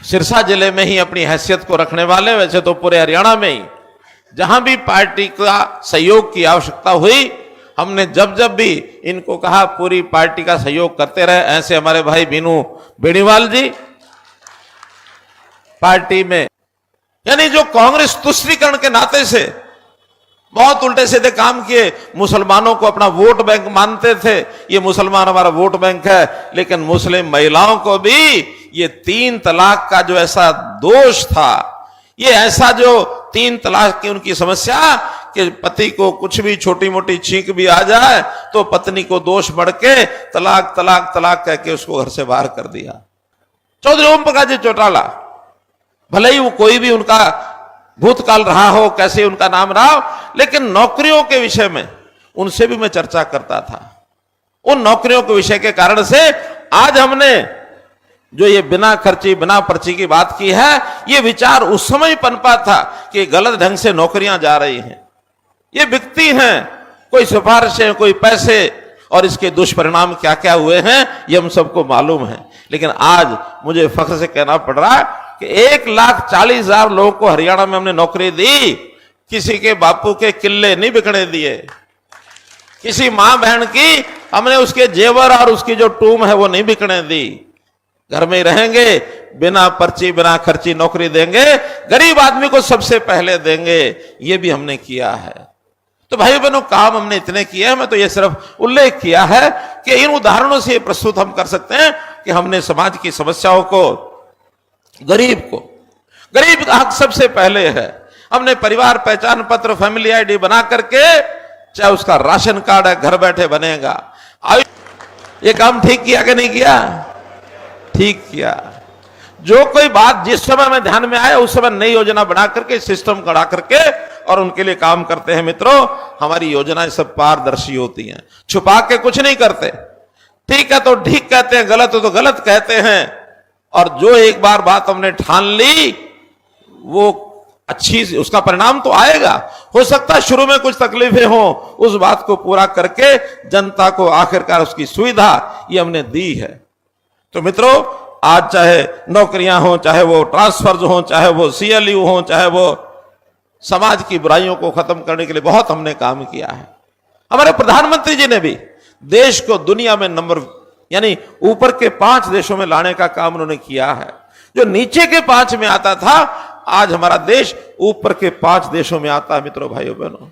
सिरसा जिले में ही अपनी हैसियत को रखने वाले, वैसे तो पूरे हरियाणा में ही जहां भी पार्टी का सहयोग की आवश्यकता हुई, हमने जब जब भी इनको कहा पूरी पार्टी का सहयोग करते रहे। ऐसे हमारे भाई बीनू बेनीवाल जी पार्टी में, यानी जो कांग्रेस तुष्टीकरण के नाते से बहुत उल्टे सीधे काम किए, मुसलमानों को अपना वोट बैंक मानते थे, ये मुसलमान हमारा वोट बैंक है, लेकिन मुस्लिम महिलाओं को भी ये 3 तलाक का जो ऐसा दोष था, ये ऐसा जो 3 तलाक की उनकी समस्या कि पति को कुछ भी छोटी मोटी छींक भी आ जाए तो पत्नी को दोष बढ़ के तलाक तलाक तलाक कह के उसको घर से बाहर कर दिया। चौधरी ओम प्रकाश जी चौटाला, भले ही वो कोई भी उनका भूतकाल रहा हो, कैसे उनका नाम रहा हो, लेकिन नौकरियों के विषय में उनसे भी मैं चर्चा करता था। उन नौकरियों के विषय के कारण से आज हमने जो ये बिना खर्ची बिना पर्ची की बात की है, ये विचार उस समय पनपा था कि गलत ढंग से नौकरियां जा रही हैं, ये बिकती हैं, कोई सिफारिशें, कोई पैसे, और इसके दुष्परिणाम क्या क्या हुए हैं ये हम सबको मालूम है। लेकिन आज मुझे फख्र से कहना पड़ रहा है कि 1,40,000 लोगों को हरियाणा में हमने नौकरी दी। किसी के बापू के किले नहीं बिकने दिए, किसी मां बहन की हमने उसके जेवर और उसकी जो टूम है वो नहीं बिकने दी। घर में रहेंगे, बिना पर्ची बिना खर्ची नौकरी देंगे, गरीब आदमी को सबसे पहले देंगे, ये भी हमने किया है। तो भाई बहनों, काम हमने इतने किए हैं, मैं तो ये सिर्फ उल्लेख किया है कि इन उदाहरणों से प्रस्तुत हम कर सकते हैं कि हमने समाज की समस्याओं को, गरीब का हक सबसे पहले है। हमने परिवार पहचान पत्र, फैमिली आईडी बना करके, चाहे उसका राशन कार्ड है घर बैठे बनेगा। ये काम ठीक किया कि नहीं किया? ठीक किया। जो कोई बात जिस समय में ध्यान में आए उस समय नई योजना बना करके, सिस्टम करा करके और उनके लिए काम करते हैं। मित्रों, हमारी योजनाएं सब पारदर्शी होती हैं, छुपा के कुछ नहीं करते। ठीक है तो ठीक कहते हैं, गलत हो तो गलत कहते हैं। और जो एक बार बात हमने ठान ली वो अच्छी, उसका परिणाम तो आएगा। हो सकता है शुरू में कुछ तकलीफें हो, उस बात को पूरा करके जनता को आखिरकार उसकी सुविधा ये हमने दी है। तो मित्रों, आज चाहे नौकरियां हो, चाहे वो ट्रांसफर्स हो, चाहे वो CLU हो, चाहे वो समाज की बुराइयों को खत्म करने के लिए बहुत हमने काम किया है। हमारे प्रधानमंत्री जी ने भी देश को दुनिया में नंबर, यानी ऊपर के 5 देशों में लाने का काम उन्होंने किया है। जो नीचे के 5 में आता था, आज हमारा देश ऊपर के 5 देशों में आता है। मित्रों, भाइयों बहनों,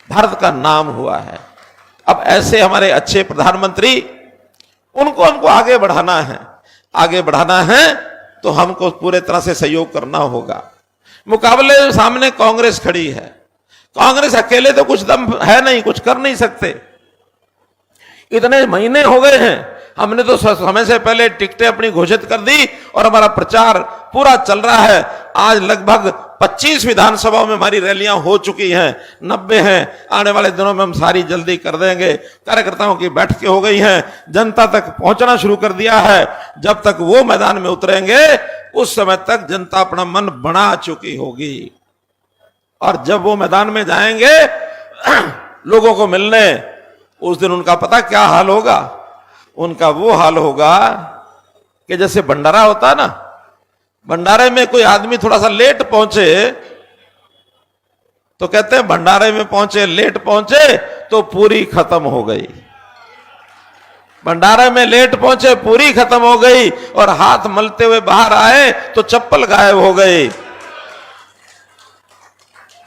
भारत का नाम हुआ है। अब ऐसे हमारे अच्छे प्रधानमंत्री, उनको हमको आगे बढ़ाना है। आगे बढ़ाना है तो हमको पूरे तरह से सहयोग करना होगा। मुकाबले सामने कांग्रेस खड़ी है। कांग्रेस अकेले तो कुछ दम है नहीं, कुछ कर नहीं सकते। इतने महीने हो गए हैं, हमने तो समय से पहले टिकटें अपनी घोषित कर दी और हमारा प्रचार पूरा चल रहा है। आज लगभग 25 विधानसभाओं में हमारी रैलियां हो चुकी हैं, 90 हैं। आने वाले दिनों में हम सारी जल्दी कर देंगे। कार्यकर्ताओं की बैठकें हो गई हैं, जनता तक पहुंचना शुरू कर दिया है। जब तक वो मैदान में उतरेंगे उस समय तक जनता अपना मन बना चुकी होगी। और जब वो मैदान में जाएंगे लोगों को मिलने, उस दिन उनका पता क्या हाल होगा? उनका वो हाल होगा कि जैसे भंडारा होता है ना, भंडारे में कोई आदमी थोड़ा सा लेट पहुंचे तो कहते हैं भंडारे में पहुंचे, लेट पहुंचे तो पूरी खत्म हो गई। भंडारे में लेट पहुंचे, पूरी खत्म हो गई, और हाथ मलते हुए बाहर आए तो चप्पल गायब हो गई।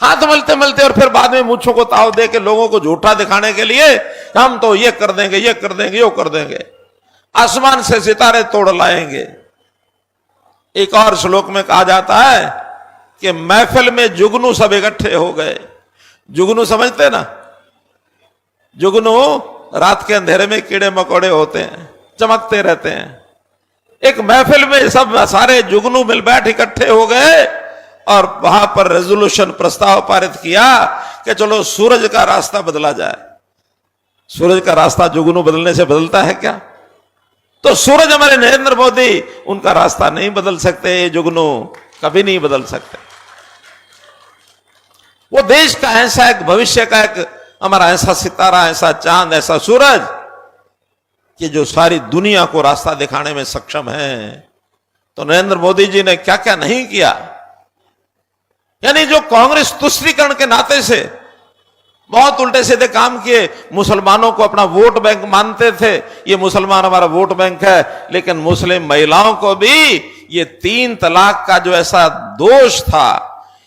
हाथ मलते मलते और फिर बाद में मूंछों को ताव दे के लोगों को झूठा दिखाने के लिए हम तो ये कर देंगे, ये कर देंगे, यो कर देंगे, आसमान से सितारे तोड़ लाएंगे। एक और श्लोक में कहा जाता है कि महफिल में जुगनू सब इकट्ठे हो गए। जुगनू समझते ना? जुगनू रात के अंधेरे में कीड़े मकोड़े होते हैं, चमकते रहते हैं। एक महफिल में सब सारे जुगनू मिल बैठ इकट्ठे हो गए और वहां पर रेजोल्यूशन, प्रस्ताव पारित किया कि चलो सूरज का रास्ता बदला जाए। सूरज का रास्ता जुगनू बदलने से बदलता है क्या? तो सूरज हमारे नरेंद्र मोदी उनका रास्ता नहीं बदल सकते, जुगनू कभी नहीं बदल सकते। वो देश का ऐसा एक, भविष्य का एक हमारा ऐसा सितारा, ऐसा चांद, ऐसा सूरज कि जो सारी दुनिया को रास्ता दिखाने में सक्षम है। तो नरेंद्र मोदी जी ने क्या क्या नहीं किया। यानी जो कांग्रेस तुष्टीकरण के नाते से बहुत उल्टे सीधे काम किए, मुसलमानों को अपना वोट बैंक मानते थे, ये मुसलमान हमारा वोट बैंक है, लेकिन मुस्लिम महिलाओं को भी ये 3 तलाक का जो ऐसा दोष था,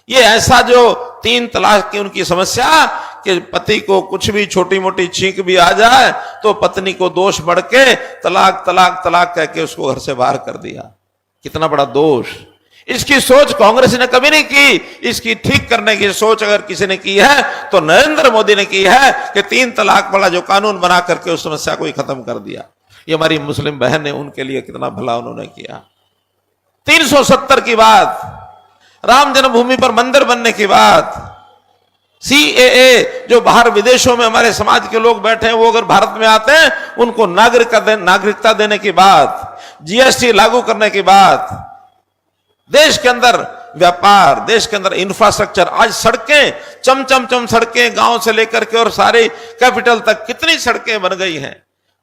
ये ऐसा जो 3 तलाक की उनकी समस्या कि पति को कुछ भी छोटी मोटी छींक भी आ जाए तो पत्नी को दोष बढ़ के तलाक तलाक तलाक कह के उसको घर से बाहर कर दिया। कितना बड़ा दोष। इसकी सोच कांग्रेस ने कभी नहीं की। इसकी ठीक करने की सोच अगर किसी ने की है तो नरेंद्र मोदी ने की है कि 3 तलाक वाला जो कानून बना करके उस समस्या को ही खत्म कर दिया। ये हमारी मुस्लिम बहन ने, उनके लिए कितना भला उन्होंने किया। 370 की बात, राम जन्मभूमि पर मंदिर बनने की बात, CAA जो बाहर विदेशों में हमारे समाज के लोग बैठे हैं वो अगर भारत में आते हैं उनको नागरिकता देने की बात, GST लागू करने की बात, देश के अंदर व्यापार, देश के अंदर इंफ्रास्ट्रक्चर, आज सड़कें चम सड़कें गांव से लेकर के और सारे कैपिटल तक कितनी सड़कें बन गई हैं।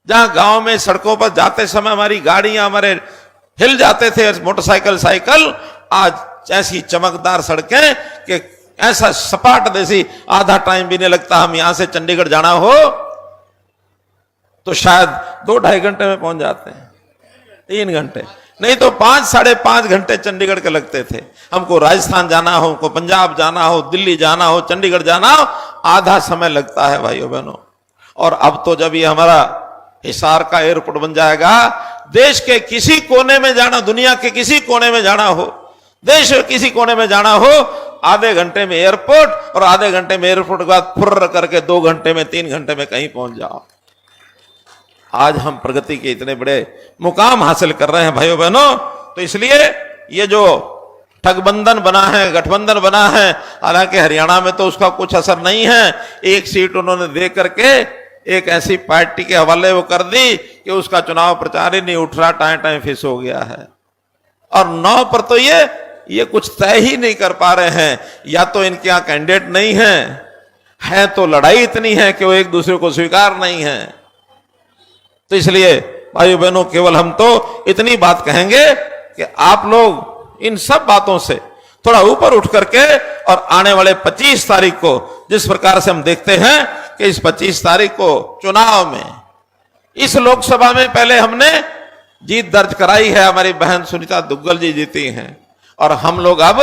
जहां गांव में सड़कों पर जाते समय हमारी गाड़ियां हमारे हिल जाते थे, मोटरसाइकिल साइकिल, आज ऐसी चमकदार सड़कें कि ऐसा सपाट जैसी आधा टाइम भी नहीं लगता। हम यहां से चंडीगढ़ जाना हो तो शायद 2-2.5 घंटे में पहुंच जाते हैं, 3 घंटे नहीं तो 5-5.5 घंटे चंडीगढ़ के लगते थे। हमको राजस्थान जाना हो, हमको पंजाब जाना हो, दिल्ली जाना हो, चंडीगढ़ जाना हो, आधा समय लगता है भाइयों बहनों। और अब तो जब ये हमारा हिसार का एयरपोर्ट बन जाएगा, देश के किसी कोने में जाना, दुनिया के किसी कोने में जाना हो, देश के किसी कोने में जाना हो, आधे घंटे में एयरपोर्ट और आधे घंटे में एयरपोर्ट के बाद फुर्र करके 2 घंटे में 3 घंटे में कहीं पहुंच जाओ। आज हम प्रगति के इतने बड़े मुकाम हासिल कर रहे हैं भाइयों बहनों। तो इसलिए ये जो ठगबंधन बना है, गठबंधन बना है, हालांकि हरियाणा में तो उसका कुछ असर नहीं है। 1 सीट उन्होंने दे करके एक ऐसी पार्टी के हवाले वो कर दी कि उसका चुनाव प्रचार ही नहीं उठ रहा, टाइम फिस हो गया है। और 9 पर तो ये कुछ तय ही नहीं कर पा रहे हैं। या तो इनके यहां कैंडिडेट नहीं है तो लड़ाई इतनी है कि वो एक दूसरे को स्वीकार नहीं है। तो इसलिए भाइयों बहनों, केवल हम तो इतनी बात कहेंगे कि आप लोग इन सब बातों से थोड़ा ऊपर उठ करके और आने वाले 25 तारीख को जिस प्रकार से हम देखते हैं कि इस 25 तारीख को चुनाव में, इस लोकसभा में पहले हमने जीत दर्ज कराई है, हमारी बहन सुनीता दुग्गल जी जीती हैं, और हम लोग अब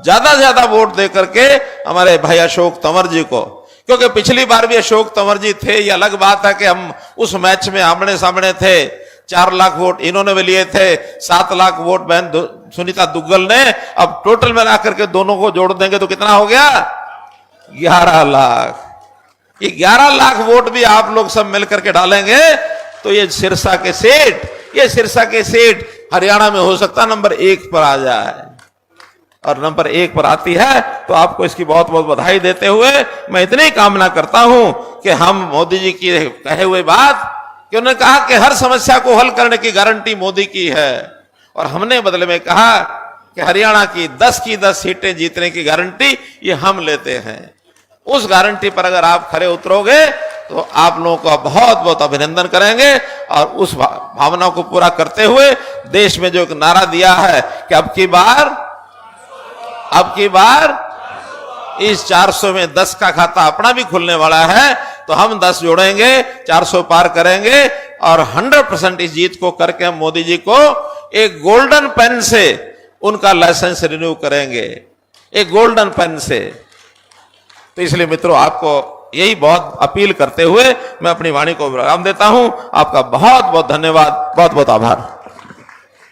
ज्यादा से ज्यादा वोट दे करके हमारे भाई अशोक तंवर जी को, क्योंकि पिछली बार भी अशोक तंवर जी थे, ये अलग बात है कि हम उस मैच में आमने सामने थे, 4 लाख वोट इन्होंने भी लिए थे, 7 लाख वोट बहन सुनीता दुग्गल ने। अब टोटल मिला करके दोनों को जोड़ देंगे तो कितना हो गया? 11 लाख। ये 11 लाख वोट भी आप लोग सब मिलकर के डालेंगे तो ये सिरसा के सीट हरियाणा में हो सकता नंबर 1 पर आ जाए। और नंबर 1 पर आती है तो आपको इसकी बहुत बहुत बधाई देते हुए मैं इतनी कामना करता हूं कि हम मोदी जी की कहे हुए बात कि उन्होंने कहा कि हर समस्या को हल करने की गारंटी मोदी की है, और हमने बदले में कहा कि हरियाणा की 10 सीटें जीतने की गारंटी ये हम लेते हैं। उस गारंटी पर अगर आप खरे उतरोगे तो आप लोगों का बहुत बहुत अभिनंदन करेंगे। और उस भावना को पूरा करते हुए देश में जो एक नारा दिया है कि अब की बार इस 400 में 10 का खाता अपना भी खुलने वाला है, तो हम 10 जोड़ेंगे, 400 पार करेंगे और 100% इस जीत को करके हम मोदी जी को एक गोल्डन पेन से उनका लाइसेंस रिन्यू करेंगे, एक गोल्डन पेन से। तो इसलिए मित्रों, आपको यही बहुत अपील करते हुए मैं अपनी वाणी को विराम देता हूं। आपका बहुत बहुत धन्यवाद, बहुत बहुत आभार।